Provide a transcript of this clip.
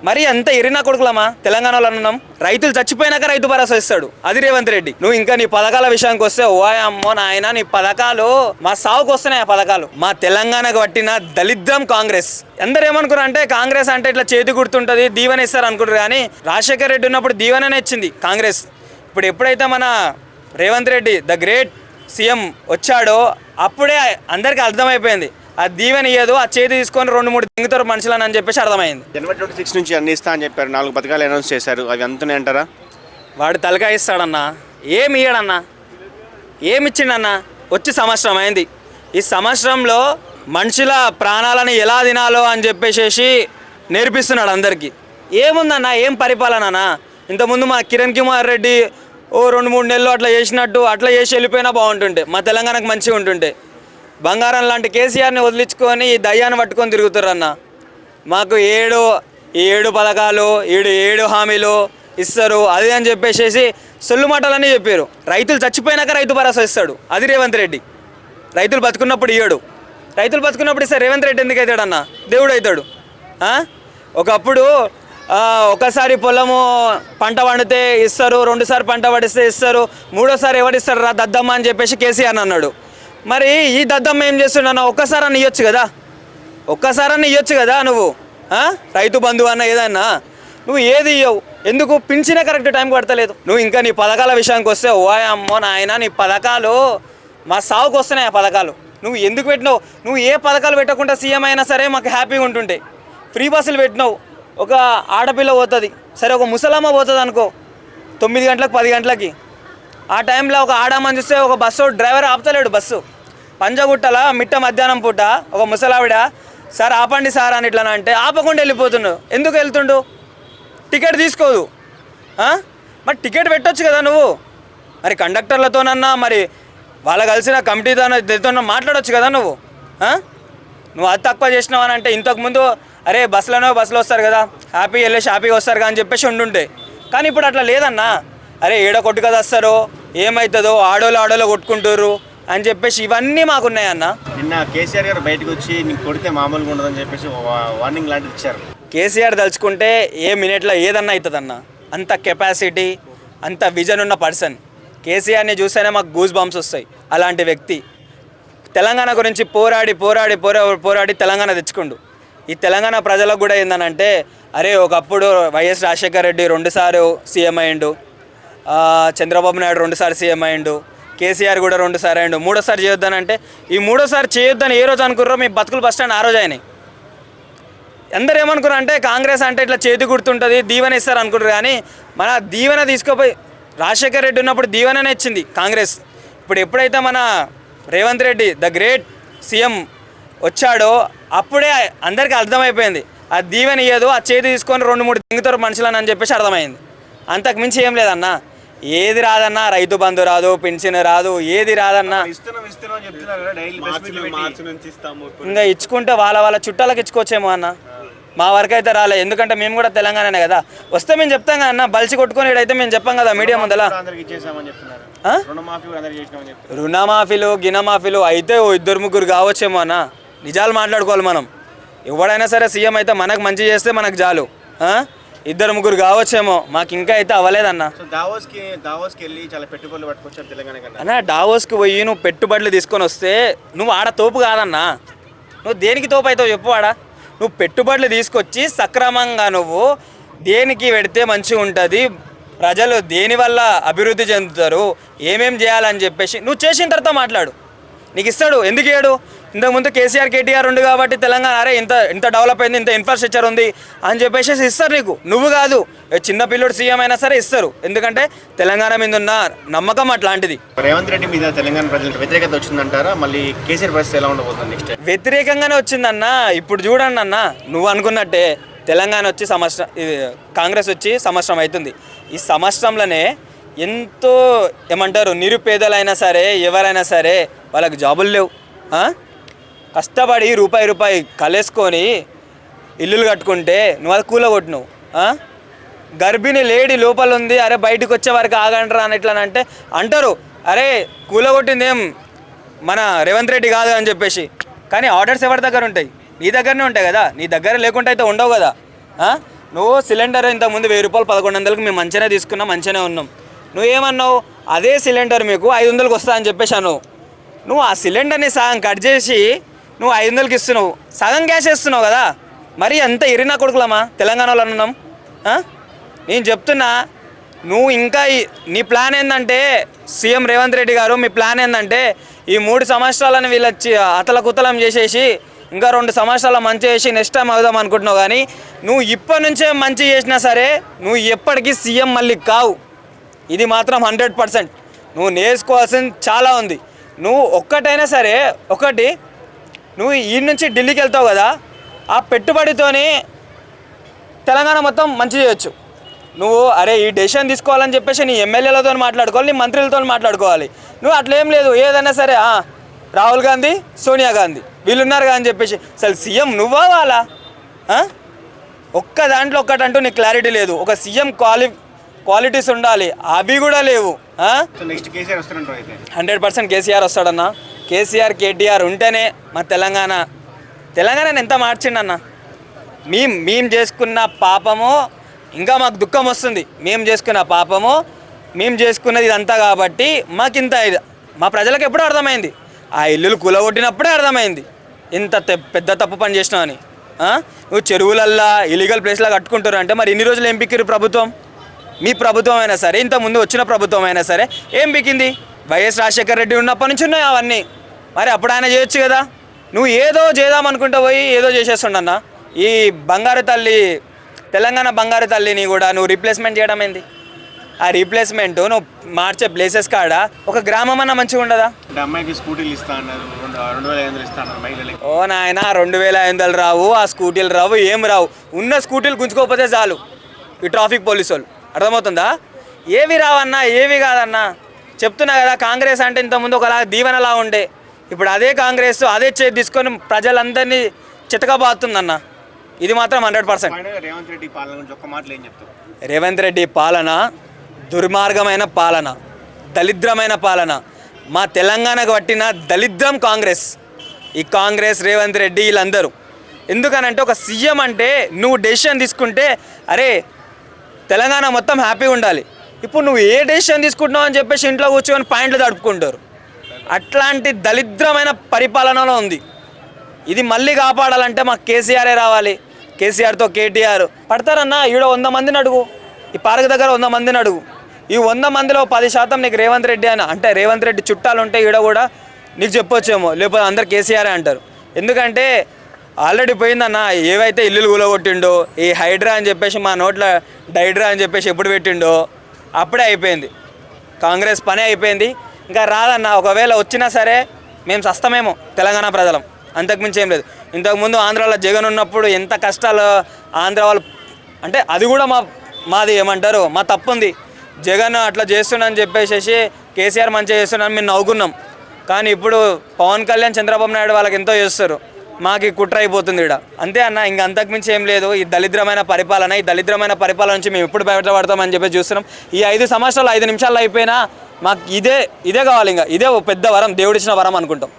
మరి అంత ఎరినా కొడుకులమా తెలంగాణలో ఉన్నాం. రైతులు చచ్చిపోయినాక రైతు భరోసా ఇస్తాడు, అది రేవంత్ రెడ్డి. నువ్వు ఇంకా నీ పథకాల విషయానికి వస్తే, ఓ అమ్మో నాయన, నీ పథకాలు మా సావుకు వస్తున్నాయి. ఆ పథకాలు మా తెలంగాణకు పట్టిన దళిద్రం కాంగ్రెస్. అందరు ఏమనుకున్నారు అంటే కాంగ్రెస్ అంటే ఇట్లా చేతి గుర్తుంటుంది, దీవెన ఇస్తారు అనుకుంటారు. కానీ రాజశేఖర్ రెడ్డి ఉన్నప్పుడు దీవెననే ఇచ్చింది కాంగ్రెస్. ఇప్పుడు ఎప్పుడైతే మన Revanth Reddy the great CM వచ్చాడో అప్పుడే అందరికీ అర్థమైపోయింది, ఆ దీవెన ఇయ్యదు, ఆ చేతి తీసుకొని 2-3 దింగుతారు మనుషులని అని చెప్పేసి అర్థమైంది. జనవరి 26 నుంచి అన్ని ఇస్తా అని చెప్పారు, 4 పథకాలు అనౌన్స్ చేశారు. అవి అంతున్నాయి అంటారా? వాడు తలకాయ ఇస్తాడన్నా, ఏమి ఇయ్యడన్నా, ఏమిచ్చిండన్నా? వచ్చి సంవత్సరం అయింది. ఈ సంవత్సరంలో మనుషుల ప్రాణాలను ఎలా తినాలో అని చెప్పేసి నేర్పిస్తున్నాడు అందరికీ. ఏముందన్నా, ఏం పరిపాలన? ఇంతకుముందు మా కిరణ్ కుమార్ రెడ్డి ఓ 2-3 నెలలు అట్లా చేసినట్టు అట్లా చేసి వెళ్ళిపోయినా బాగుంటుండే, మా తెలంగాణకు మంచిగా ఉంటుండే. బంగారం లాంటి కేసీఆర్ని వదిలించుకొని ఈ దయ్యాన్ని పట్టుకొని తిరుగుతారు అన్న. మాకు 7 పథకాలు 7 హామీలు ఇస్తారు అది అని చెప్పేసి సొల్లు మాటలని చెప్పారు. రైతులు చచ్చిపోయినాక రైతు భరోసా ఇస్తాడు, అది రేవంత్ రెడ్డి. రైతులు బతుకున్నప్పుడు ఇయ్యడు. రైతులు బతుకున్నప్పుడు ఇస్తే రేవంత్ రెడ్డి ఎందుకు అవుతాడన్నా? దేవుడు అవుతాడు. ఒకప్పుడు ఒకసారి పొలము పంట పండితే ఇస్తారు, 2సారి పంట పండిస్తే ఇస్తారు, 3ఓసారి ఎవడిస్తారు రా దద్దమ్మ అని చెప్పేసి కేసీఆర్ అన్నాడు. మరి ఈ దద్దమ్మ ఏం చేస్తున్నావు? ఒక్కసారని ఇవ్వచ్చు కదా, ఒక్కసారని ఇవ్వచ్చు కదా నువ్వు. రైతు బంధువు అన్న ఏదన్నా నువ్వు ఏది ఇవ్వవు. ఎందుకు? పింఛనే కరెక్ట్ టైంకి పడతలేదు. నువ్వు ఇంకా నీ పథకాల విషయానికి వస్తే, ఓ అమ్మో నాయన, నీ పథకాలు మా సావుకు వస్తున్నాయి. ఆ పథకాలు నువ్వు ఎందుకు పెట్టినావు? నువ్వు ఏ పథకాలు పెట్టకుండా సీఎం అయినా సరే మాకు హ్యాపీగా ఉంటుంటే. ఫ్రీ బస్సులు పెట్టినావు, ఒక ఆడపిల్ల పోతుంది సరే, ఒక ముసలమ్మ పోతుంది అనుకో 9 గంటలకు 10 గంటలకి. ఆ టైంలో ఒక ఆడమని చూస్తే ఒక బస్సు డ్రైవర్ ఆపుతలేడు. బస్సు పంజగుట్టల మిట్ట మధ్యాహ్నం పూట ఒక ముసలావిడ, సార్ ఆపండి సార్ అని ఇట్లా అంటే ఆపకుండా వెళ్ళిపోతుండు. ఎందుకు వెళ్తుండు? టికెట్ తీసుకోదు. మరి టికెట్ పెట్టొచ్చు కదా నువ్వు. మరి కండక్టర్లతోనన్నా మరి వాళ్ళ కలిసిన కమిటీతో మాట్లాడవచ్చు కదా నువ్వు. నువ్వు అది తక్కువ చేసినావు అని అంటే, ఇంతకుముందు అరే బస్సులో వస్తారు కదా, హ్యాపీ వెళ్ళేసి హ్యాపీగా వస్తారు కదా అని చెప్పేసి ఉండుంటే. కానీ ఇప్పుడు అట్లా లేదన్నా. అరే ఏడ కొట్టు కదా వస్తారో, ఏమవుతుందో, ఆడోళ్ళు కొట్టుకుంటారు అని చెప్పేసి ఇవన్నీ మాకున్నాయి అన్న. నిన్న కేసీఆర్ గారు బయటకు వచ్చి నీకు కొడితే మామూలుగా ఉండదని చెప్పేసి వార్నింగ్ లాంటిది ఇచ్చారు. కేసీఆర్ తలుచుకుంటే ఏ మినిట్లో ఏదన్నా అవుతుందన్న. అంత కెపాసిటీ, అంత విజన్ ఉన్న పర్సన్. కేసీఆర్ని చూస్తేనే మాకు గూస్ బంప్స్ వస్తాయి. అలాంటి వ్యక్తి తెలంగాణ గురించి పోరాడి తెలంగాణ తెచ్చుకుండు. ఈ తెలంగాణ ప్రజలకు కూడా ఏందనంటే, అరే ఒకప్పుడు వైఎస్ రాజశేఖర్ రెడ్డి 2 సార్లు సీఎం అయ్యిండు, చంద్రబాబు నాయుడు 2 సార్లు సీఎం అయ్యిండు, కేసీఆర్ కూడా 2 సార్లు అయ్యిండు, 3ఓసారి చేయొద్దనంటే, ఈ 3ఓసారి చేయొద్దని ఏ రోజు అనుకుర్రో మీ బతుకులు బస్ స్టాండ్ ఆ రోజు అయినాయి. అందరు ఏమనుకున్నారు అంటే కాంగ్రెస్ అంటే ఇట్లా చేతి గుర్తుంటుంది, దీవెన ఇస్తారు అనుకుంటారు. కానీ మన దీవెన తీసుకుపోయి రాజశేఖర్ రెడ్డి ఉన్నప్పుడు దీవెననే ఇచ్చింది కాంగ్రెస్. ఇప్పుడు ఎప్పుడైతే మన Revanth Reddy the great CM వచ్చాడో అప్పుడే అందరికీ అర్థమైపోయింది, ఆ దీవెన ఇయ్యదు, ఆ చేతి తీసుకొని 2-3 దింగుతారు మనుషులని అని చెప్పేసి అర్థమైంది. అంతకు మించి ఏం లేదన్నా. ఏది రాదన్నా, రైతు బంధు రాదు, పెన్షన్ రాదు, ఏది రాదన్నా. ఇంకా ఇచ్చుకుంటే వాళ్ళ చుట్టాలకు ఇచ్చుకోవచ్చేమో అన్న. మా వరకు అయితే రాలే, ఎందుకంటే మేము కూడా తెలంగాణనే కదా. వస్తే మేము చెప్తాం కదా అన్న, బలిసి కొట్టుకొని అయితే మేము చెప్పాం కదా మీడియా ముందల. రుణమాఫీలు గినమాఫీలు అయితే 2-3 కావచ్చేమో అన్న. నిజాలు మాట్లాడుకోవాలి మనం. ఎవడైనా సరే సీఎం అయితే మనకు మంచి చేస్తే మనకు చాలు. 2-3 కావచ్చేమో, మాకు ఇంకా అయితే అవ్వలేదన్న. అన్న డావోస్కి పోయి నువ్వు పెట్టుబడులు తీసుకొని వస్తే నువ్వు ఆడ తోపు కాదన్నా. నువ్వు దేనికి తోపు అవుతావు చెప్పు. ఆడ నువ్వు పెట్టుబడులు తీసుకొచ్చి సక్రమంగా నువ్వు దేనికి పెడితే మంచిగా ఉంటుంది, ప్రజలు దేనివల్ల అభివృద్ధి చెందుతారు, ఏమేం చేయాలని చెప్పేసి నువ్వు చేసిన తర్వాత మాట్లాడు. నీకు ఇస్తాడు, ఎందుకు ఇయ్యడు? ఇంతకుముందు కేసీఆర్ కేటీఆర్ ఉండు కాబట్టి తెలంగాణ అరే ఇంత డెవలప్ అయింది, ఇంత ఇన్ఫ్రాస్ట్రక్చర్ ఉంది అని చెప్పేసి ఇస్తారు నీకు. నువ్వు కాదు, చిన్న పిల్లోడు సీఎం అయినా సరే ఇస్తారు. ఎందుకంటే తెలంగాణ మీద ఉన్న నమ్మకం అట్లాంటిది. రేవంత్ రెడ్డి మీద తెలంగాణ ప్రజలకు వ్యతిరేకత వచ్చిందంటారా? మళ్ళీ కేసీఆర్ పరిస్థితి ఎలా ఉండబోతుంది నెక్స్ట్? వ్యతిరేకంగానే వచ్చిందన్న. ఇప్పుడు చూడండి అన్న, నువ్వు అనుకున్నట్టే తెలంగాణ వచ్చి కాంగ్రెస్ వచ్చి సంవత్సరం అవుతుంది. ఈ సంవత్సరంలోనే ఎంతో ఏమంటారు, నిరుపేదలైనా సరే ఎవరైనా సరే వాళ్ళకి జాబులు లేవు. కష్టపడి రూపాయి కలేసుకొని ఇల్లులు కట్టుకుంటే నువ్వు అది కూలగొట్టినవు. గర్భిణి లేడీ లోపల ఉంది, అరే బయటకు వచ్చే వరకు ఆగండ్రా అని ఎట్లా అంటే అంటారు. అరే కూలగొట్టింది ఏం మన రేవంత్ రెడ్డి కాదు అని చెప్పేసి. కానీ ఆర్డర్స్ ఎవరి దగ్గర ఉంటాయి? నీ దగ్గరనే ఉంటాయి కదా. నీ దగ్గర లేకుండా అయితే ఉండవు కదా. నువ్వు సిలిండర్ ఇంతకుముందు 1000 రూపాయలు 1100కి మేము మంచిగానే తీసుకున్నాం, మంచిగానే ఉన్నాం. నువ్వేమన్నావు, అదే సిలిండర్ మీకు 500కి వస్తా అని చెప్పేసాను. నువ్వు ఆ సిలిండర్ని సగం కట్ చేసి నువ్వు 500కి ఇస్తున్నావు, సగం గ్యాస్ వేస్తున్నావు కదా. మరి అంత ఇరినా కొడుకులమా తెలంగాణలో ఉన్నాం. నేను చెప్తున్నా, నువ్వు ఇంకా నీ ప్లాన్ ఏంటంటే సీఎం రేవంత్ రెడ్డి గారు, మీ ప్లాన్ ఏంటంటే ఈ 3 సంవత్సరాలను వీళ్ళు అతలకుతలం చేసేసి ఇంకా 2 సంవత్సరాలు మంచి చేసి నెక్స్ట్ టైం అవుదాం అనుకుంటున్నావు. కానీ నువ్వు ఇప్పటి నుంచే మంచి చేసినా సరే నువ్వు ఎప్పటికీ సీఎం మళ్ళీ కావు. ఇది మాత్రం 100%. నువ్వు నేర్చుకోవాల్సింది చాలా ఉంది. నువ్వు ఒక్కటైనా సరే నువ్వు ఈ నుంచి ఢిల్లీకి వెళ్తావు కదా, ఆ పెట్టుబడితోని తెలంగాణ మొత్తం మంచి చేయొచ్చు. నువ్వు అరే ఈ డెసిషన్ తీసుకోవాలని చెప్పేసి నీ ఎమ్మెల్యేలతో మాట్లాడుకోవాలి, నీ మంత్రులతో మాట్లాడుకోవాలి. నువ్వు అట్లేం లేదు, ఏదైనా సరే రాహుల్ గాంధీ, సోనియా గాంధీ వీళ్ళు ఉన్నారు కదా అని చెప్పేసి అసలు సీఎం నువ్వా వాళ్ళ? ఒక్క దాంట్లో ఒక్కటంటూ నీకు క్లారిటీ లేదు. ఒక సీఎం క్వాలిటీస్ ఉండాలి, అవి కూడా లేవు. నెక్స్ట్ కేసీఆర్ వస్తారంటారు అయితే? 100% కేసీఆర్ వస్తాడన్న. కేసీఆర్ కేటీఆర్ ఉంటేనే మా తెలంగాణని ఎంత మార్చిండన్న. మేము చేసుకున్న పాపము ఇంకా మాకు దుఃఖం వస్తుంది. మేము చేసుకున్న పాపము, మేము చేసుకున్నది ఇదంతా కాబట్టి మాకింత మా ప్రజలకు ఎప్పుడూ అర్థమైంది. ఆ ఇల్లులు కూలగొట్టినప్పుడే అర్థమైంది ఇంత పెద్ద తప్పు పని చేసినావని. నువ్వు చెరువులల్లా ఇలీగల్ ప్లేస్లా కట్టుకుంటారు అంటే మరి ఇన్ని రోజులు ఏం పిక్కిరు ప్రభుత్వం? మీ ప్రభుత్వం అయినా సరే, ఇంతకుముందు వచ్చిన ప్రభుత్వం అయినా సరే ఏం పిక్కింది? వైఎస్ రాజశేఖర రెడ్డి ఉన్నప్పటి నుంచి ఉన్నాయి అవన్నీ. మరి అప్పుడు ఆయన చేయొచ్చు కదా. నువ్వు ఏదో చేద్దామనుకుంటూ పోయి ఏదో చేసేస్తుండన్న. ఈ బంగారు తల్లి, తెలంగాణ బంగారు తల్లిని కూడా నువ్వు రీప్లేస్మెంట్ చేయడం ఏంది? ఆ రీప్లేస్మెంట్ నువ్వు మార్చే ప్లేసెస్ కాడ ఒక గ్రామం అన్న మంచిగా ఉండదా? అమ్మాయికి స్కూటీలు ఇస్తా అన్నారు, 2500 ఇస్తా అన్నారు మహిళలకి. ఓ నాయన, 2500 రావు, ఆ స్కూటీలు రావు, ఏం రావు. ఉన్న స్కూటీలు గుంజుకోకపోతే చాలు ఈ ట్రాఫిక్ పోలీసు వాళ్ళు. అర్థమవుతుందా? ఏవి రావన్నా, ఏవి కాదన్నా. చెప్తున్నా కదా, కాంగ్రెస్ అంటే ఇంతకుముందు ఒకలా దీవెనలా ఉండే, ఇప్పుడు అదే కాంగ్రెస్ అదే చేతి తీసుకొని ప్రజలందరినీ చితకబాతుందన్న. ఇది మాత్రం 100%. రేవంత్ రెడ్డి పాలన గురించి ఒక్క మాటలు ఏం చెప్తావు? రేవంత్ రెడ్డి పాలన దుర్మార్గమైన పాలన, దరిద్రమైన పాలన. మా తెలంగాణకు పట్టిన దరిద్రం కాంగ్రెస్. ఈ కాంగ్రెస్, రేవంత్ రెడ్డి వీళ్ళందరూ. ఎందుకనంటే ఒక సీఎం అంటే నువ్వు డెసిషన్ తీసుకుంటే అరే తెలంగాణ మొత్తం హ్యాపీగా ఉండాలి. ఇప్పుడు నువ్వు ఏ డెసిషన్ తీసుకుంటున్నావు అని చెప్పేసి ఇంట్లో కూర్చొని పాయింట్లు తడుపుకుంటారు. అట్లాంటి దరిద్రమైన పరిపాలనలో ఉంది. ఇది మళ్ళీ కాపాడాలంటే మాకు కేసీఆరే రావాలి. కేసీఆర్తో కేటీఆర్ పడతారన్న. ఈడ 100 మందిని అడుగు, ఈ పార్క్ దగ్గర 100 మందిని అడుగు. ఈ 100 మందిలో 10% నీకు రేవంత్ రెడ్డి అని అంటే రేవంత్ రెడ్డి చుట్టాలు ఉంటే ఈడ కూడా నీకు చెప్పొచ్చేమో, లేకపోతే అందరు కేసీఆరే అంటారు. ఎందుకంటే ఆల్రెడీ పోయిందన్న. ఏవైతే ఇల్లులు కూలగొట్టిండో, ఈ హైడ్రా అని చెప్పేసి మా నోట్లో డైడ్రా అని చెప్పేసి ఎప్పుడు పెట్టిండో అప్పుడే అయిపోయింది. కాంగ్రెస్ పనే అయిపోయింది. ఇంకా రాదన్న. ఒకవేళ వచ్చినా సరే మేము సస్తమేమో తెలంగాణ ప్రజలం, అంతకుమించి ఏం లేదు. ఇంతకుముందు ఆంధ్రాలో జగన్ ఉన్నప్పుడు ఎంత కష్టాలు ఆంధ్ర వాళ్ళు అంటే అది కూడా మాది ఏమంటారు మా తప్పు ఉంది. జగన్ అట్లా చేస్తున్నాని చెప్పేసి కేసీఆర్ మంచిగా చేస్తున్నాను మేము నవ్వుకున్నాం. కానీ ఇప్పుడు పవన్ కళ్యాణ్, చంద్రబాబు నాయుడు వాళ్ళకి ఎంతో చేస్తారు, మాకు కుట్ర అయిపోతుంది ఇక్కడ. అంతే అన్న, ఇంక అంతకుమించి ఏం లేదు. ఈ దరిద్రమైన పరిపాలన నుంచి మేము ఎప్పుడు బయటపడతామని చెప్పి చూస్తున్నాం. ఈ 5 సంవత్సరాలు 5 నిమిషాల్లో అయిపోయినా మాకు ఇదే కావాలి. ఇంకా ఇదే పెద్ద వరం, దేవుడిచ్చిన వరం అనుకుంటాం.